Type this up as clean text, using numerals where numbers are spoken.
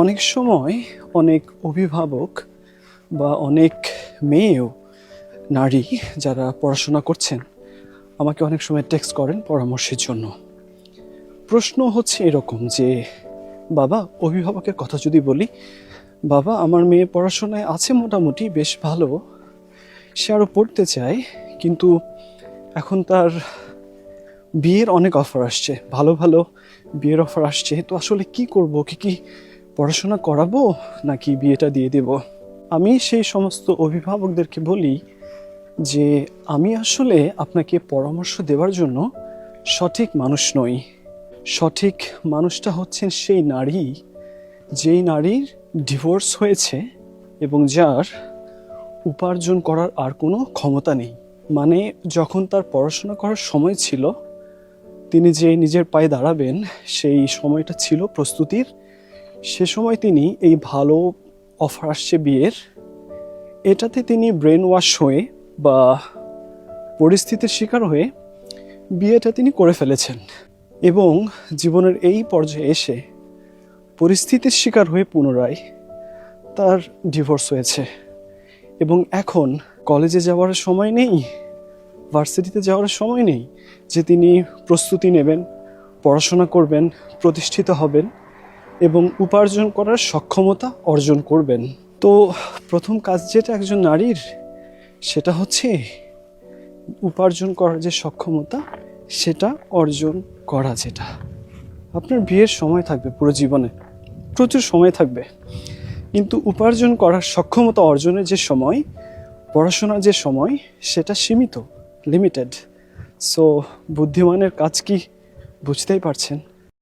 অনেক সময় অনেক অভিভাবক বা অনেক মেয়েও নারী যারা পড়াশোনা করছেন আমাকে অনেক সময় টেক্সট করেন পরামর্শের জন্য। প্রশ্ন হচ্ছে এরকম যে, বাবা, অভিভাবকের কথা যদি বলি, বাবা আমার মেয়ে পড়াশোনায় আছে মোটামুটি বেশ ভালো, সে আরও পড়তে চায়, কিন্তু এখন তার বিয়ের অনেক অফার আসছে, ভালো ভালো বিয়ের অফার আসছে, তো আসলে কি করব, কি পড়াশোনা করাবো নাকি বিয়েটা দিয়ে দেব? আমি সেই সমস্ত অভিভাবকদেরকে বলি যে আমি আসলে আপনাকে পরামর্শ দেওয়ার জন্য সঠিক মানুষ নই। সঠিক মানুষটা হচ্ছেন সেই নারী, যেই নারীর ডিভোর্স হয়েছে এবং যার উপার্জন করার আর কোনো ক্ষমতা নেই। মানে যখন তার পড়াশোনা করার সময় ছিল, তিনি যে নিজের পায়ে দাঁড়াবেন সেই সময়টা ছিল প্রস্তুতির, সে সময় তিনি এই ভালো অফার আসছে বিয়ের, এটাতে তিনি ব্রেন ওয়াশ হয়ে বা পরিস্থিতির শিকার হয়ে বিয়েটা তিনি করে ফেলেছেন এবং জীবনের এই পর্যায়ে এসে পরিস্থিতির শিকার হয়ে পুনরায় তার ডিভোর্স হয়েছে এবং এখন কলেজে যাওয়ার সময় নেই, ভার্সিটিতে যাওয়ার সময় নেই যে তিনি প্রস্তুতি নেবেন, পড়াশোনা করবেন, প্রতিষ্ঠিত হবেন এবং উপার্জন করার সক্ষমতা অর্জন করবেন। তো প্রথম কাজ যেটা একজন নারীর, সেটা হচ্ছে উপার্জন করার যে সক্ষমতা সেটা অর্জন করা। যেটা আপনার বিয়ের সময় থাকবে, পুরো জীবনে প্রচুর সময় থাকবে, কিন্তু উপার্জন করার সক্ষমতা অর্জনের যে সময়, পড়াশোনার যে সময়, সেটা সীমিত, লিমিটেড। সো বুদ্ধিমানের কাজ কি বুঝতেই পারছেন।